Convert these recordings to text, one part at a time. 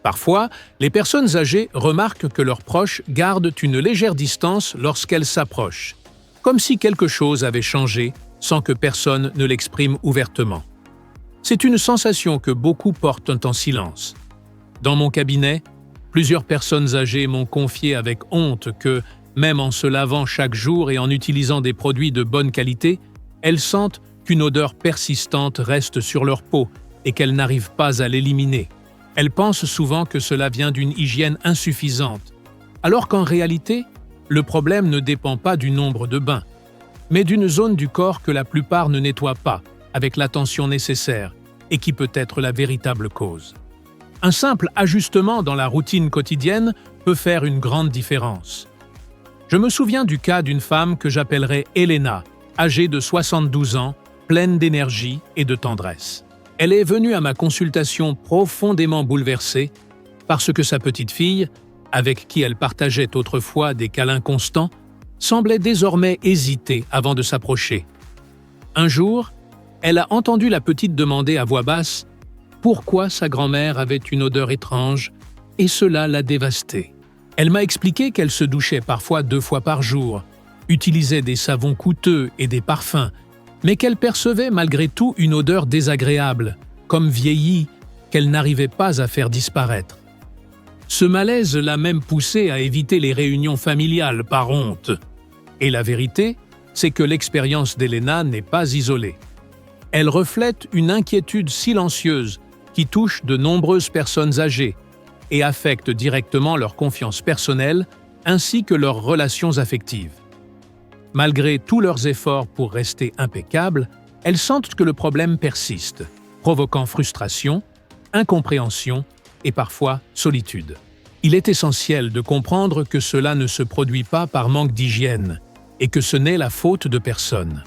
Parfois, les personnes âgées remarquent que leurs proches gardent une légère distance lorsqu'elles s'approchent, comme si quelque chose avait changé sans que personne ne l'exprime ouvertement. C'est une sensation que beaucoup portent en silence. Dans mon cabinet, plusieurs personnes âgées m'ont confié avec honte que, même en se lavant chaque jour et en utilisant des produits de bonne qualité, elles sentent qu'une odeur persistante reste sur leur peau et qu'elles n'arrivent pas à l'éliminer. Elles pensent souvent que cela vient d'une hygiène insuffisante, alors qu'en réalité, le problème ne dépend pas du nombre de bains, mais d'une zone du corps que la plupart ne nettoient pas avec l'attention nécessaire et qui peut être la véritable cause. Un simple ajustement dans la routine quotidienne peut faire une grande différence. Je me souviens du cas d'une femme que j'appellerais Elena, âgée de 72 ans, pleine d'énergie et de tendresse. Elle est venue à ma consultation profondément bouleversée parce que sa petite fille, avec qui elle partageait autrefois des câlins constants, semblait désormais hésiter avant de s'approcher. Un jour, elle a entendu la petite demander à voix basse pourquoi sa grand-mère avait une odeur étrange, et cela l'a dévastée. Elle m'a expliqué qu'elle se douchait parfois 2 fois par jour, utilisait des savons coûteux et des parfums, mais qu'elle percevait malgré tout une odeur désagréable, comme vieillie, qu'elle n'arrivait pas à faire disparaître. Ce malaise l'a même poussée à éviter les réunions familiales par honte. Et la vérité, c'est que l'expérience d'Elena n'est pas isolée. Elle reflète une inquiétude silencieuse qui touche de nombreuses personnes âgées et affecte directement leur confiance personnelle ainsi que leurs relations affectives. Malgré tous leurs efforts pour rester impeccables, elles sentent que le problème persiste, provoquant frustration, incompréhension et parfois solitude. Il est essentiel de comprendre que cela ne se produit pas par manque d'hygiène et que ce n'est la faute de personne.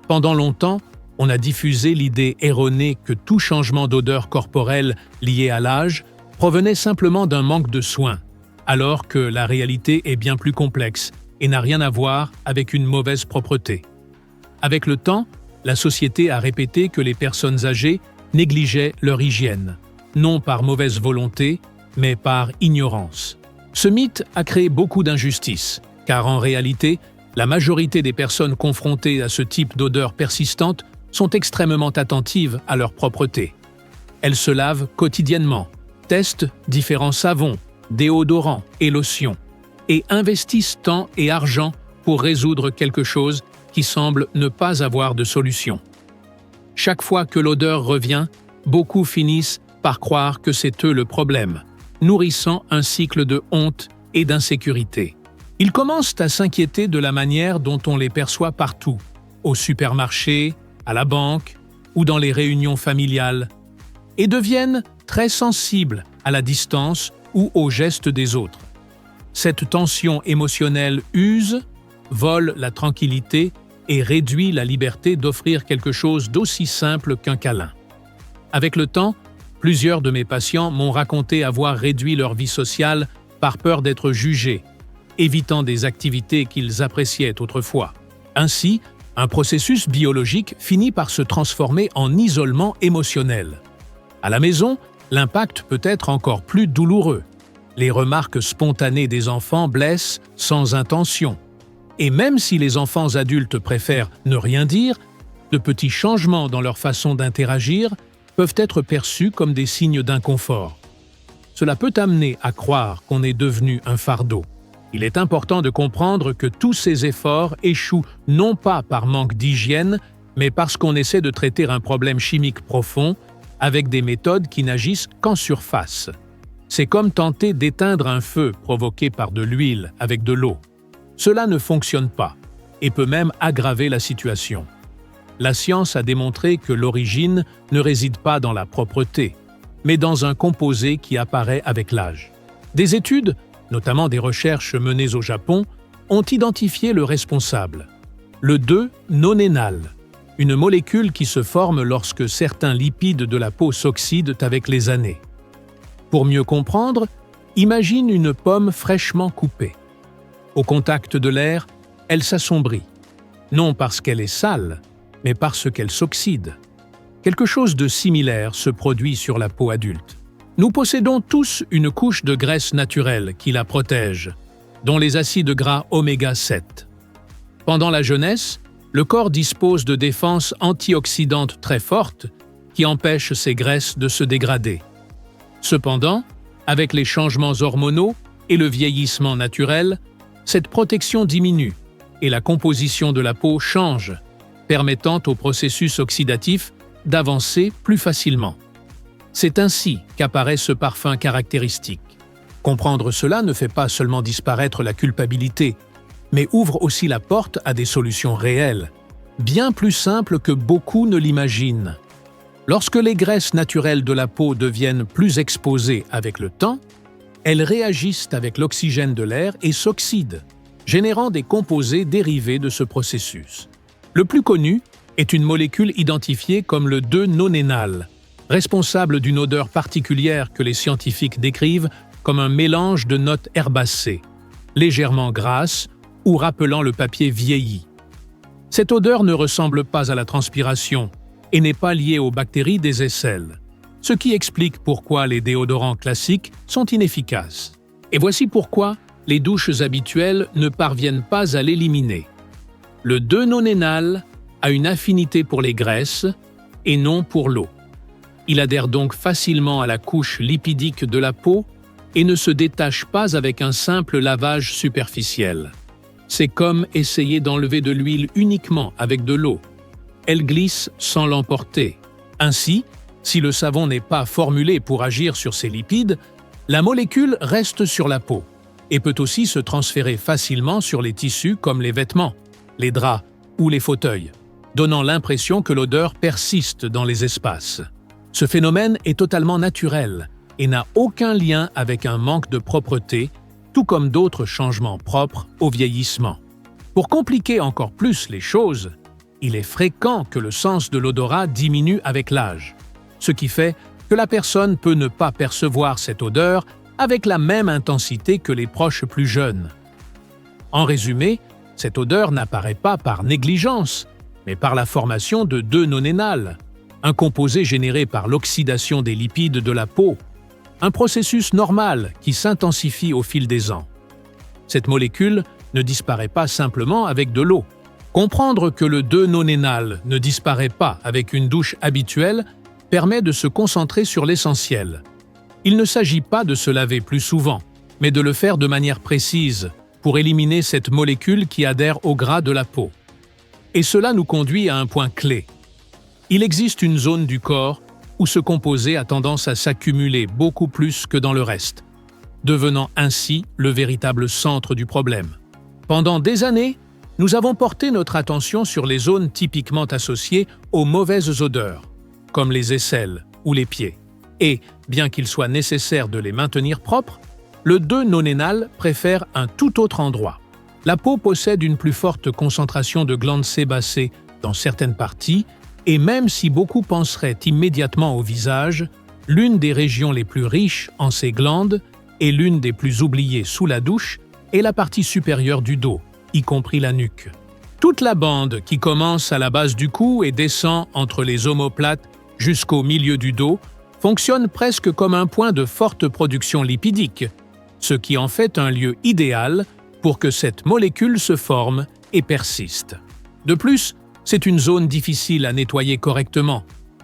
Pendant longtemps, on a diffusé l'idée erronée que tout changement d'odeur corporelle lié à l'âge provenait simplement d'un manque de soins, alors que la réalité est bien plus complexe et n'a rien à voir avec une mauvaise propreté. Avec le temps, la société a répété que les personnes âgées négligeaient leur hygiène, non par mauvaise volonté, mais par ignorance. Ce mythe a créé beaucoup d'injustices, car en réalité, la majorité des personnes confrontées à ce type d'odeur persistante sont extrêmement attentives à leur propreté. Elles se lavent quotidiennement, testent différents savons, déodorants et lotions, et investissent temps et argent pour résoudre quelque chose qui semble ne pas avoir de solution. Chaque fois que l'odeur revient, beaucoup finissent par croire que c'est eux le problème, nourrissant un cycle de honte et d'insécurité. Ils commencent à s'inquiéter de la manière dont on les perçoit partout, au supermarché, à la banque ou dans les réunions familiales, et deviennent très sensibles à la distance ou aux gestes des autres. Cette tension émotionnelle use, vole la tranquillité et réduit la liberté d'offrir quelque chose d'aussi simple qu'un câlin. Avec le temps, plusieurs de mes patients m'ont raconté avoir réduit leur vie sociale par peur d'être jugés, évitant des activités qu'ils appréciaient autrefois. Ainsi, un processus biologique finit par se transformer en isolement émotionnel. À la maison, l'impact peut être encore plus douloureux. Les remarques spontanées des enfants blessent sans intention. Et même si les enfants adultes préfèrent ne rien dire, de petits changements dans leur façon d'interagir peuvent être perçus comme des signes d'inconfort. Cela peut amener à croire qu'on est devenu un fardeau. Il est important de comprendre que tous ces efforts échouent non pas par manque d'hygiène, mais parce qu'on essaie de traiter un problème chimique profond avec des méthodes qui n'agissent qu'en surface. C'est comme tenter d'éteindre un feu provoqué par de l'huile avec de l'eau. Cela ne fonctionne pas et peut même aggraver la situation. La science a démontré que l'origine ne réside pas dans la propreté, mais dans un composé qui apparaît avec l'âge. Des études, notamment des recherches menées au Japon, ont identifié le responsable, le 2-nonénal, une molécule qui se forme lorsque certains lipides de la peau s'oxydent avec les années. Pour mieux comprendre, imagine une pomme fraîchement coupée. Au contact de l'air, elle s'assombrit, non parce qu'elle est sale, mais parce qu'elle s'oxyde. Quelque chose de similaire se produit sur la peau adulte. Nous possédons tous une couche de graisse naturelle qui la protège, dont les acides gras oméga 7. Pendant la jeunesse, le corps dispose de défenses antioxydantes très fortes qui empêchent ces graisses de se dégrader. Cependant, avec les changements hormonaux et le vieillissement naturel, cette protection diminue et la composition de la peau change, permettant au processus oxydatif d'avancer plus facilement. C'est ainsi qu'apparaît ce parfum caractéristique. Comprendre cela ne fait pas seulement disparaître la culpabilité, mais ouvre aussi la porte à des solutions réelles, bien plus simples que beaucoup ne l'imaginent. Lorsque les graisses naturelles de la peau deviennent plus exposées avec le temps, elles réagissent avec l'oxygène de l'air et s'oxydent, générant des composés dérivés de ce processus. Le plus connu est une molécule identifiée comme le 2-nonénal, responsable d'une odeur particulière que les scientifiques décrivent comme un mélange de notes herbacées, légèrement grasses ou rappelant le papier vieilli. Cette odeur ne ressemble pas à la transpiration et n'est pas liée aux bactéries des aisselles, ce qui explique pourquoi les déodorants classiques sont inefficaces. Et voici pourquoi les douches habituelles ne parviennent pas à l'éliminer. Le 2-nonénal a une affinité pour les graisses et non pour l'eau. Il adhère donc facilement à la couche lipidique de la peau et ne se détache pas avec un simple lavage superficiel. C'est comme essayer d'enlever de l'huile uniquement avec de l'eau. Elle glisse sans l'emporter. Ainsi, si le savon n'est pas formulé pour agir sur ces lipides, la molécule reste sur la peau et peut aussi se transférer facilement sur les tissus comme les vêtements, les draps ou les fauteuils, donnant l'impression que l'odeur persiste dans les espaces. Ce phénomène est totalement naturel et n'a aucun lien avec un manque de propreté, tout comme d'autres changements propres au vieillissement. Pour compliquer encore plus les choses, il est fréquent que le sens de l'odorat diminue avec l'âge, ce qui fait que la personne peut ne pas percevoir cette odeur avec la même intensité que les proches plus jeunes. En résumé, cette odeur n'apparaît pas par négligence, mais par la formation de 2-nonénal, un composé généré par l'oxydation des lipides de la peau, un processus normal qui s'intensifie au fil des ans. Cette molécule ne disparaît pas simplement avec de l'eau. Comprendre que le 2-nonénal ne disparaît pas avec une douche habituelle permet de se concentrer sur l'essentiel. Il ne s'agit pas de se laver plus souvent, mais de le faire de manière précise pour éliminer cette molécule qui adhère au gras de la peau. Et cela nous conduit à un point clé. Il existe une zone du corps où ce composé a tendance à s'accumuler beaucoup plus que dans le reste, devenant ainsi le véritable centre du problème. Pendant des années, nous avons porté notre attention sur les zones typiquement associées aux mauvaises odeurs, comme les aisselles ou les pieds. Et, bien qu'il soit nécessaire de les maintenir propres, le 2-nonénal préfère un tout autre endroit. La peau possède une plus forte concentration de glandes sébacées dans certaines parties, et même si beaucoup penseraient immédiatement au visage, l'une des régions les plus riches en ces glandes et l'une des plus oubliées sous la douche est la partie supérieure du dos, y compris la nuque. Toute la bande qui commence à la base du cou et descend entre les omoplates jusqu'au milieu du dos fonctionne presque comme un point de forte production lipidique, ce qui en fait un lieu idéal pour que cette molécule se forme et persiste. De plus, c'est une zone difficile à nettoyer correctement.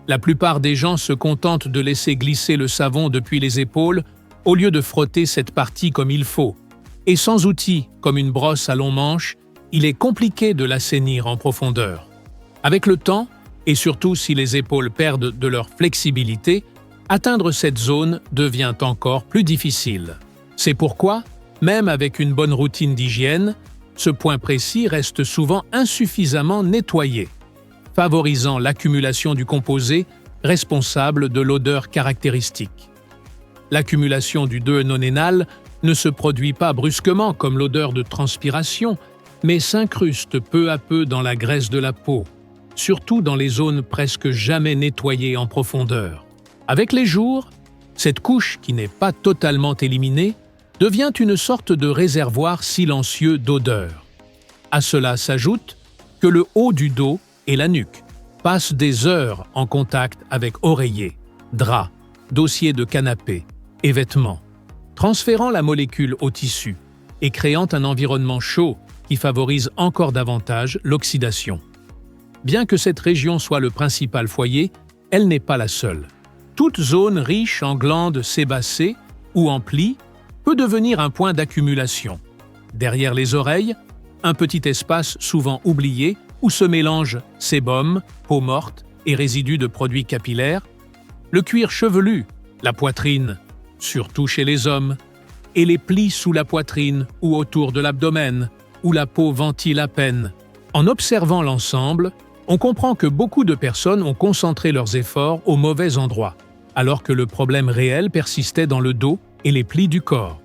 La plupart des gens se contentent de laisser glisser le savon depuis les épaules au lieu de frotter cette partie comme il faut. Et sans outils, comme une brosse à long manche, il est compliqué de l'assainir en profondeur. Avec le temps, et surtout si les épaules perdent de leur flexibilité, atteindre cette zone devient encore plus difficile. C'est pourquoi, même avec une bonne routine d'hygiène, ce point précis reste souvent insuffisamment nettoyé, favorisant l'accumulation du composé responsable de l'odeur caractéristique. L'accumulation du 2-nonénal ne se produit pas brusquement comme l'odeur de transpiration, mais s'incruste peu à peu dans la graisse de la peau, surtout dans les zones presque jamais nettoyées en profondeur. Avec les jours, cette couche qui n'est pas totalement éliminée devient une sorte de réservoir silencieux d'odeur. À cela s'ajoute que le haut du dos et la nuque passent des heures en contact avec oreillers, draps, dossiers de canapé et vêtements, transférant la molécule au tissu et créant un environnement chaud qui favorise encore davantage l'oxydation. Bien que cette région soit le principal foyer, elle n'est pas la seule. Toute zone riche en glandes sébacées ou en plis peut devenir un point d'accumulation. Derrière les oreilles, un petit espace souvent oublié où se mélangent sébum, peau morte et résidus de produits capillaires, le cuir chevelu, la poitrine, surtout chez les hommes, et les plis sous la poitrine ou autour de l'abdomen, où la peau ventile à peine. En observant l'ensemble, on comprend que beaucoup de personnes ont concentré leurs efforts au mauvais endroit, alors que le problème réel persistait dans le dos et les plis du corps.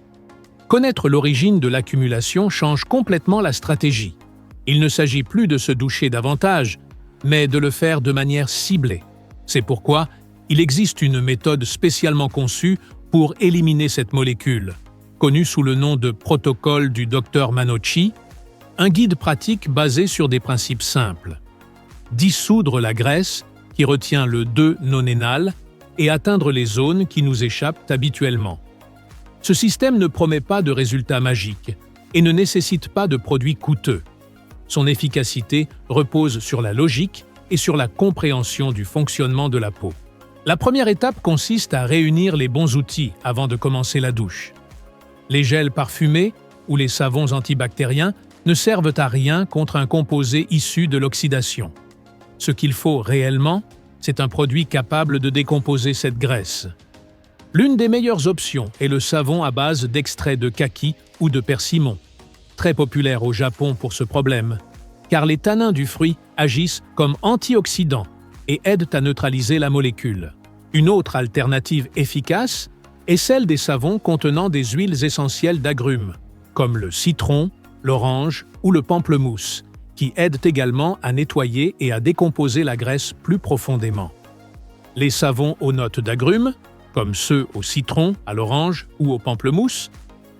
Connaître l'origine de l'accumulation change complètement la stratégie. Il ne s'agit plus de se doucher davantage, mais de le faire de manière ciblée. C'est pourquoi il existe une méthode spécialement conçue pour éliminer cette molécule, connue sous le nom de protocole du Dr Manocci, un guide pratique basé sur des principes simples. Dissoudre la graisse qui retient le 2-nonénal et atteindre les zones qui nous échappent habituellement. Ce système ne promet pas de résultats magiques et ne nécessite pas de produits coûteux. Son efficacité repose sur la logique et sur la compréhension du fonctionnement de la peau. La première étape consiste à réunir les bons outils avant de commencer la douche. Les gels parfumés ou les savons antibactériens ne servent à rien contre un composé issu de l'oxydation. Ce qu'il faut réellement, c'est un produit capable de décomposer cette graisse. L'une des meilleures options est le savon à base d'extrait de kaki ou de persimon, très populaire au Japon pour ce problème, car les tanins du fruit agissent comme antioxydants et aident à neutraliser la molécule. Une autre alternative efficace est celle des savons contenant des huiles essentielles d'agrumes, comme le citron, l'orange ou le pamplemousse, qui aident également à nettoyer et à décomposer la graisse plus profondément. Les savons aux notes d'agrumes, comme ceux au citron, à l'orange ou au pamplemousse,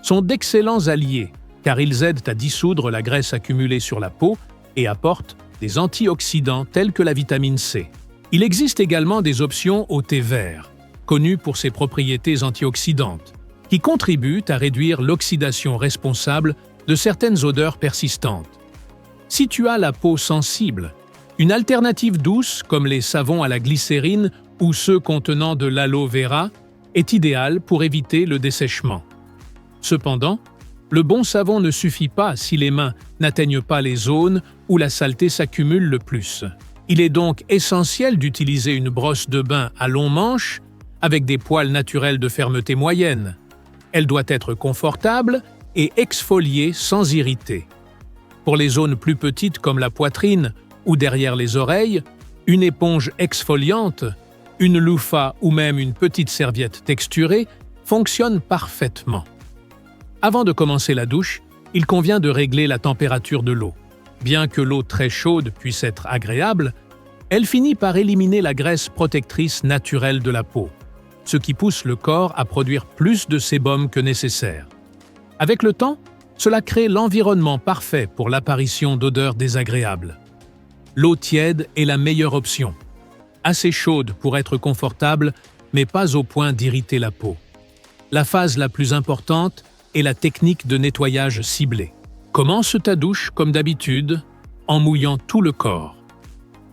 sont d'excellents alliés car ils aident à dissoudre la graisse accumulée sur la peau et apportent des antioxydants tels que la vitamine C. Il existe également des options au thé vert, connu pour ses propriétés antioxydantes, qui contribuent à réduire l'oxydation responsable de certaines odeurs persistantes. Si tu as la peau sensible, une alternative douce comme les savons à la glycérine ou ceux contenant de l'aloe vera est idéale pour éviter le dessèchement. Cependant, le bon savon ne suffit pas si les mains n'atteignent pas les zones où la saleté s'accumule le plus. Il est donc essentiel d'utiliser une brosse de bain à long manche avec des poils naturels de fermeté moyenne. Elle doit être confortable et exfoliée sans irriter. Pour les zones plus petites comme la poitrine ou derrière les oreilles, une éponge exfoliante, une loofah ou même une petite serviette texturée fonctionne parfaitement. Avant de commencer la douche, il convient de régler la température de l'eau. Bien que l'eau très chaude puisse être agréable, elle finit par éliminer la graisse protectrice naturelle de la peau, ce qui pousse le corps à produire plus de sébum que nécessaire. Avec le temps, cela crée l'environnement parfait pour l'apparition d'odeurs désagréables. L'eau tiède est la meilleure option. Assez chaude pour être confortable, mais pas au point d'irriter la peau. La phase la plus importante est la technique de nettoyage ciblé. Commence ta douche comme d'habitude, en mouillant tout le corps.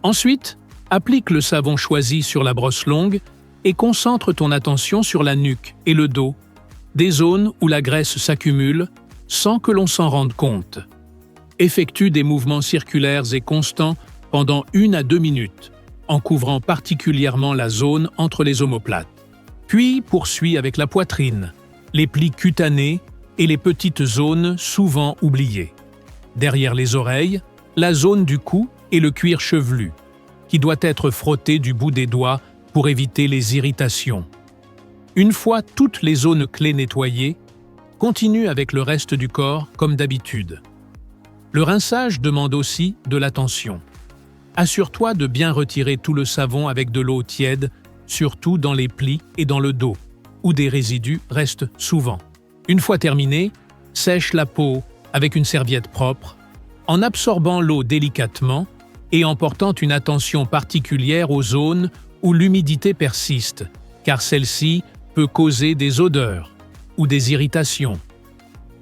Ensuite, applique le savon choisi sur la brosse longue et concentre ton attention sur la nuque et le dos, des zones où la graisse s'accumule sans que l'on s'en rende compte. Effectue des mouvements circulaires et constants pendant 1 à 2 minutes, en couvrant particulièrement la zone entre les omoplates. Puis poursuis avec la poitrine, les plis cutanés et les petites zones souvent oubliées. Derrière les oreilles, la zone du cou et le cuir chevelu, qui doit être frotté du bout des doigts pour éviter les irritations. Une fois toutes les zones clés nettoyées, continue avec le reste du corps comme d'habitude. Le rinçage demande aussi de l'attention. Assure-toi de bien retirer tout le savon avec de l'eau tiède, surtout dans les plis et dans le dos, où des résidus restent souvent. Une fois terminé, sèche la peau avec une serviette propre, en absorbant l'eau délicatement et en portant une attention particulière aux zones où l'humidité persiste, car celle-ci peut causer des odeurs ou des irritations.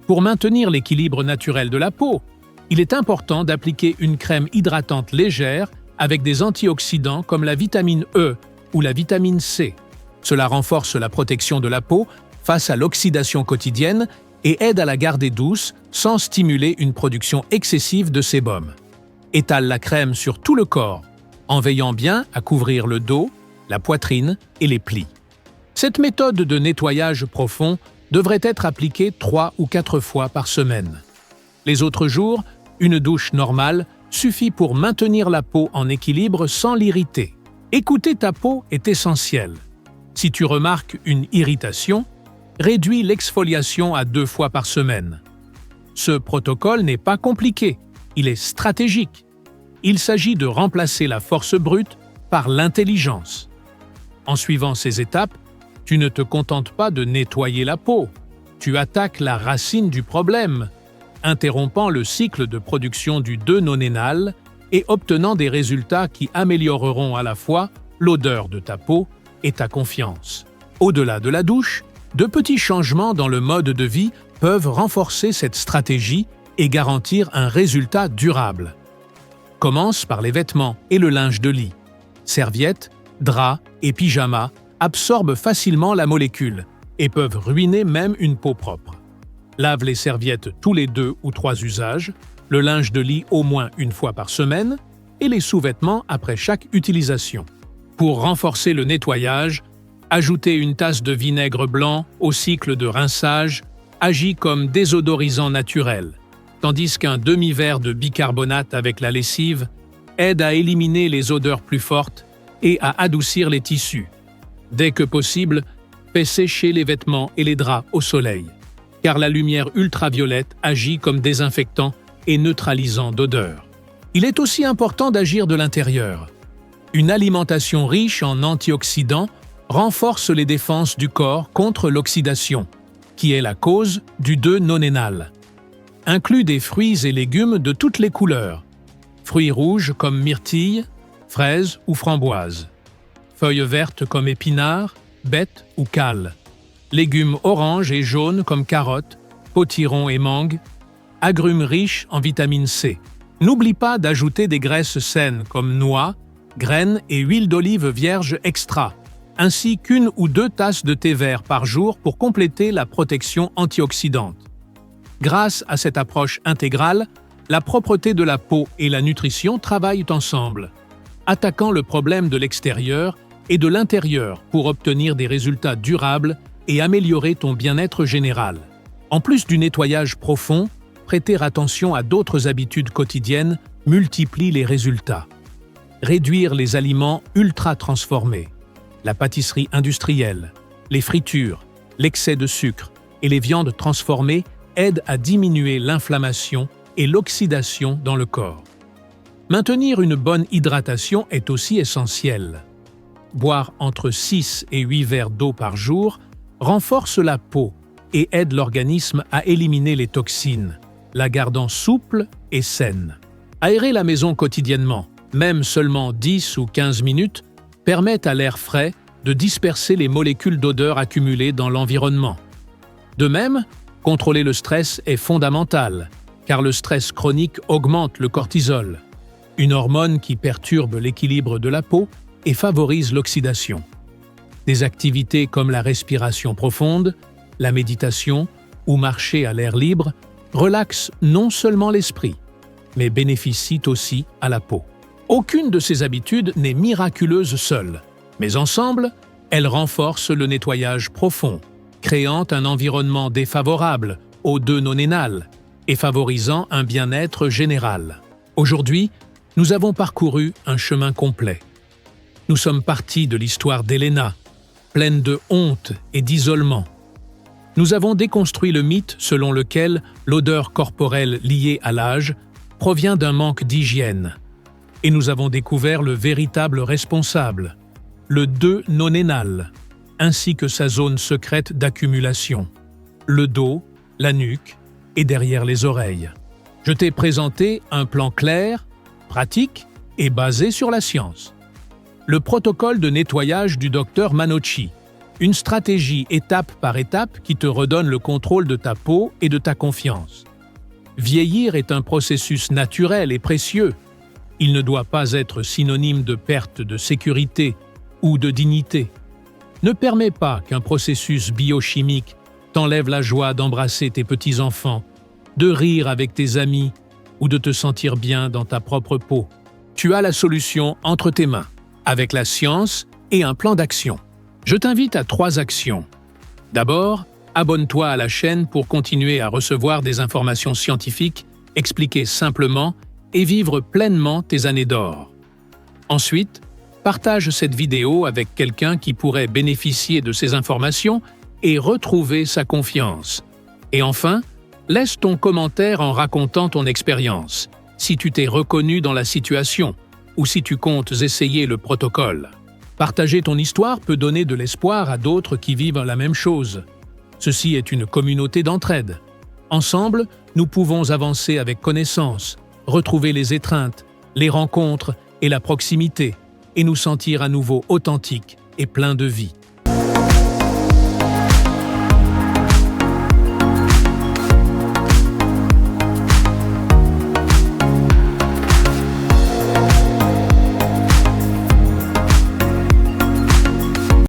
Pour maintenir l'équilibre naturel de la peau, il est important d'appliquer une crème hydratante légère avec des antioxydants comme la vitamine E ou la vitamine C. Cela renforce la protection de la peau face à l'oxydation quotidienne et aide à la garder douce sans stimuler une production excessive de sébum. Étale la crème sur tout le corps, en veillant bien à couvrir le dos, la poitrine et les plis. Cette méthode de nettoyage profond devrait être appliquée 3 ou 4 fois par semaine. Les autres jours, une douche normale suffit pour maintenir la peau en équilibre sans l'irriter. Écouter ta peau est essentiel. Si tu remarques une irritation, réduis l'exfoliation à 2 fois par semaine. Ce protocole n'est pas compliqué, il est stratégique. Il s'agit de remplacer la force brute par l'intelligence. En suivant ces étapes, tu ne te contentes pas de nettoyer la peau, tu attaques la racine du problème, interrompant le cycle de production du 2-nonénal et obtenant des résultats qui amélioreront à la fois l'odeur de ta peau et ta confiance. Au-delà de la douche, de petits changements dans le mode de vie peuvent renforcer cette stratégie et garantir un résultat durable. Commence par les vêtements et le linge de lit. Serviettes, draps et pyjamas absorbent facilement la molécule et peuvent ruiner même une peau propre. Lave les serviettes tous les 2 ou 3 usages, le linge de lit au moins une fois par semaine et les sous-vêtements après chaque utilisation. Pour renforcer le nettoyage, ajouter une tasse de vinaigre blanc au cycle de rinçage agit comme désodorisant naturel, tandis qu'un demi-verre de bicarbonate avec la lessive aide à éliminer les odeurs plus fortes et à adoucir les tissus. Dès que possible, fais sécher les vêtements et les draps au soleil, car la lumière ultraviolette agit comme désinfectant et neutralisant d'odeurs. Il est aussi important d'agir de l'intérieur. Une alimentation riche en antioxydants renforce les défenses du corps contre l'oxydation, qui est la cause du 2-nonénal. Inclus des fruits et légumes de toutes les couleurs, fruits rouges comme myrtille, fraises ou framboises, feuilles vertes comme épinards, bêtes ou cales, légumes oranges et jaunes comme carottes, potirons et mangues, agrumes riches en vitamine C. N'oublie pas d'ajouter des graisses saines comme noix, graines et huile d'olive vierge extra, ainsi qu'1 ou 2 tasses de thé vert par jour pour compléter la protection antioxydante. Grâce à cette approche intégrale, la propreté de la peau et la nutrition travaillent ensemble, attaquant le problème de l'extérieur et de l'intérieur pour obtenir des résultats durables et améliorer ton bien-être général. En plus du nettoyage profond, prêter attention à d'autres habitudes quotidiennes multiplie les résultats. Réduire les aliments ultra transformés, la pâtisserie industrielle, les fritures, l'excès de sucre et les viandes transformées aident à diminuer l'inflammation et l'oxydation dans le corps. Maintenir une bonne hydratation est aussi essentiel. Boire entre 6 et 8 verres d'eau par jour renforce la peau et aide l'organisme à éliminer les toxines, la gardant souple et saine. Aérer la maison quotidiennement, même seulement 10 ou 15 minutes, permet à l'air frais de disperser les molécules d'odeur accumulées dans l'environnement. De même, contrôler le stress est fondamental, car le stress chronique augmente le cortisol, une hormone qui perturbe l'équilibre de la peau et favorise l'oxydation. Des activités comme la respiration profonde, la méditation ou marcher à l'air libre relaxent non seulement l'esprit, mais bénéficient aussi à la peau. Aucune de ces habitudes n'est miraculeuse seule, mais ensemble, elles renforcent le nettoyage profond, créant un environnement défavorable au 2-nonénal et favorisant un bien-être général. Aujourd'hui, nous avons parcouru un chemin complet. Nous sommes partis de l'histoire d'Helena, pleine de honte et d'isolement. Nous avons déconstruit le mythe selon lequel l'odeur corporelle liée à l'âge provient d'un manque d'hygiène. Et nous avons découvert le véritable responsable, le 2-nonénal, ainsi que sa zone secrète d'accumulation, le dos, la nuque et derrière les oreilles. Je t'ai présenté un plan clair, pratique et basé sur la science. Le protocole de nettoyage du docteur Manocci, Une stratégie étape par étape qui te redonne le contrôle de ta peau et de ta confiance. Vieillir est un processus naturel et précieux. Il ne doit pas être synonyme de perte de sécurité ou de dignité. Ne permets pas qu'un processus biochimique t'enlève la joie d'embrasser tes petits-enfants, de rire avec tes amis ou de te sentir bien dans ta propre peau. Tu as la solution entre tes mains, avec la science et un plan d'action. Je t'invite à 3 actions. D'abord, abonne-toi à la chaîne pour continuer à recevoir des informations scientifiques expliquées simplement et vivre pleinement tes années d'or. Ensuite, partage cette vidéo avec quelqu'un qui pourrait bénéficier de ces informations et retrouver sa confiance. Et enfin, laisse ton commentaire en racontant ton expérience, si tu t'es reconnu dans la situation ou si tu comptes essayer le protocole. Partager ton histoire peut donner de l'espoir à d'autres qui vivent la même chose. Ceci est une communauté d'entraide. Ensemble, nous pouvons avancer avec connaissance, retrouver les étreintes, les rencontres et la proximité, et nous sentir à nouveau authentiques et pleins de vie.